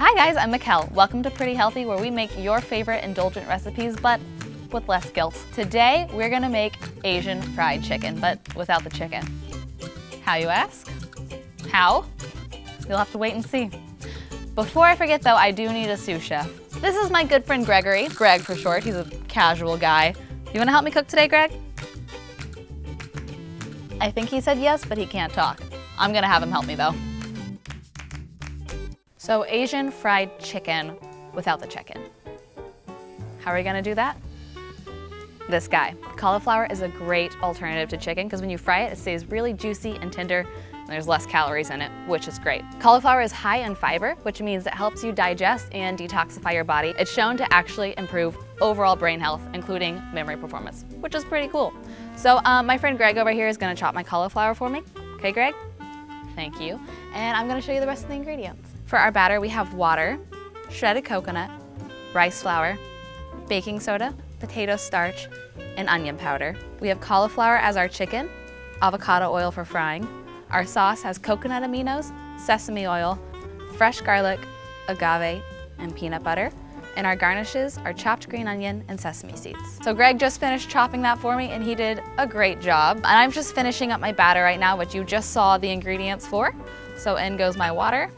Hi guys, I'm Mikkel. Welcome to Pretty Healthy, where we make your favorite indulgent recipes, but with less guilt. Today, we're gonna make Asian fried chicken, but without the chicken. How, you ask? How? You'll have to wait and see. Before I forget though, I do need a sous chef. This is my good friend Gregory, Greg for short. He's a casual guy. You wanna help me cook today, Greg? I think he said yes, but he can't talk. I'm gonna have him help me though. So Asian fried chicken without the chicken. How are we gonna do that? This guy. Cauliflower is a great alternative to chicken because when you fry it, it stays really juicy and tender, and there's less calories in it, which is great. Cauliflower is high in fiber, which means it helps you digest and detoxify your body. It's shown to actually improve overall brain health, including memory performance, which is pretty cool. So my friend Greg over here is gonna chop my cauliflower for me. Okay, Greg? Thank you. And I'm gonna show you the rest of the ingredients. For our batter, we have water, shredded coconut, rice flour, baking soda, potato starch, and onion powder. We have cauliflower as our chicken, avocado oil for frying. Our sauce has coconut aminos, sesame oil, fresh garlic, agave, and peanut butter. And our garnishes are chopped green onion and sesame seeds. So Greg just finished chopping that for me and he did a great job. And I'm just finishing up my batter right now, which you just saw the ingredients for. So in goes my water.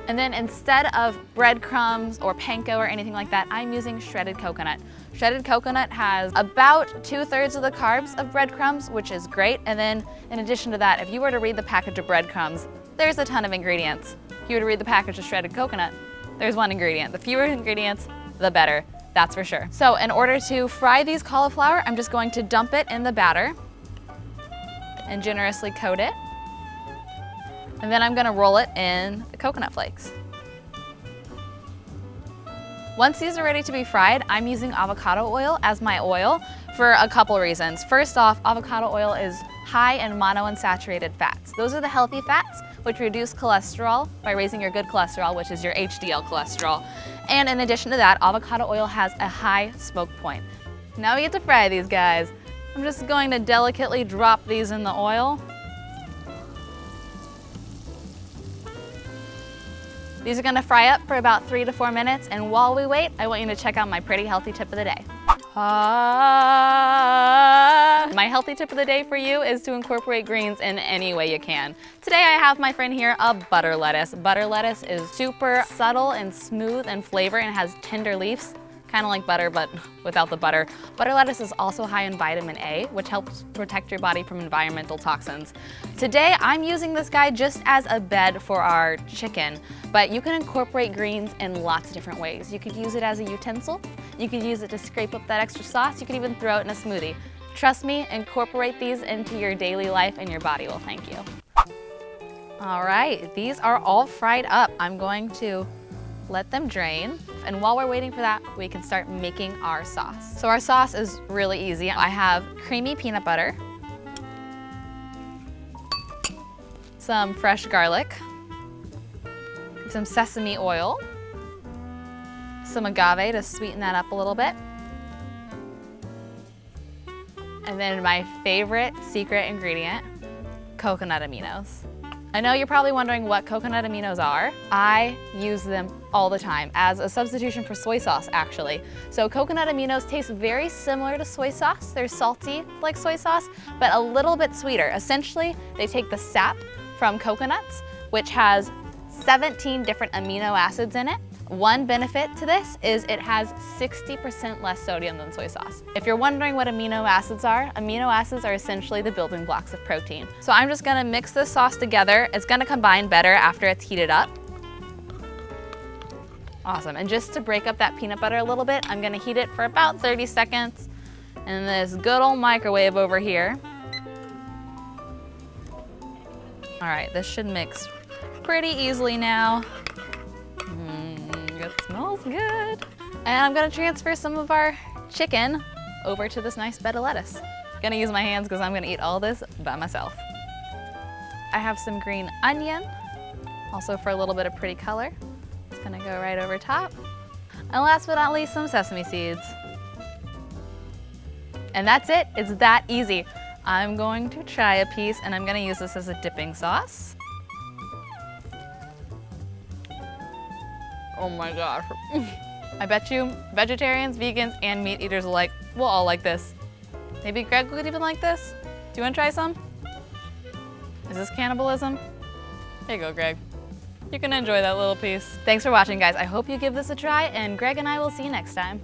And then instead of breadcrumbs or panko or anything like that, I'm using shredded coconut. Shredded coconut has about 2/3 of the carbs of breadcrumbs, which is great. And then in addition to that, if you were to read the package of breadcrumbs, there's a ton of ingredients. If you were to read the package of shredded coconut, there's one ingredient. The fewer ingredients, the better, that's for sure. So in order to fry these cauliflower, I'm just going to dump it in the batter and generously coat it. And then I'm gonna roll it in the coconut flakes. Once these are ready to be fried, I'm using avocado oil as my oil for a couple reasons. First off, avocado oil is high in monounsaturated fats. Those are the healthy fats which reduce cholesterol by raising your good cholesterol, which is your HDL cholesterol. And in addition to that, avocado oil has a high smoke point. Now we get to fry these guys. I'm just going to delicately drop these in the oil. These are gonna fry up for about 3 to 4 minutes, and while we wait, I want you to check out my pretty healthy tip of the day. My healthy tip of the day for you is to incorporate greens in any way you can. Today I have my friend here a butter lettuce. Butter lettuce is super subtle and smooth in flavor and has tender leaves. Kind of like butter, but without the butter. Butter lettuce is also high in vitamin A, which helps protect your body from environmental toxins. Today, I'm using this guy just as a bed for our chicken, but you can incorporate greens in lots of different ways. You could use it as a utensil. You could use it to scrape up that extra sauce. You could even throw it in a smoothie. Trust me, incorporate these into your daily life and your body will thank you. All right, these are all fried up. I'm going to let them drain. And while we're waiting for that, we can start making our sauce. So our sauce is really easy. I have creamy peanut butter, some fresh garlic, some sesame oil, some agave to sweeten that up a little bit, and then my favorite secret ingredient, coconut aminos. I know you're probably wondering what coconut aminos are. I use them all the time as a substitution for soy sauce, actually. So coconut aminos taste very similar to soy sauce. They're salty like soy sauce, but a little bit sweeter. Essentially, they take the sap from coconuts, which has 17 different amino acids in it. One benefit to this is it has 60% less sodium than soy sauce. If you're wondering what amino acids are essentially the building blocks of protein. So I'm just gonna mix this sauce together. It's gonna combine better after it's heated up. Awesome, and just to break up that peanut butter a little bit, I'm gonna heat it for about 30 seconds in this good old microwave over here. All right, this should mix pretty easily now. It smells good. And I'm gonna transfer some of our chicken over to this nice bed of lettuce. Gonna use my hands because I'm gonna eat all this by myself. I have some green onion, also for a little bit of pretty color. It's gonna go right over top. And last but not least, some sesame seeds. And that's it, it's that easy. I'm going to try a piece, and I'm gonna use this as a dipping sauce. Oh my gosh. I bet you vegetarians, vegans, and meat eaters alike will all like this. Maybe Greg would even like this. Do you wanna try some? Is this cannibalism? Here you go, Greg. You can enjoy that little piece. Thanks for watching, guys. I hope you give this a try, and Greg and I will see you next time.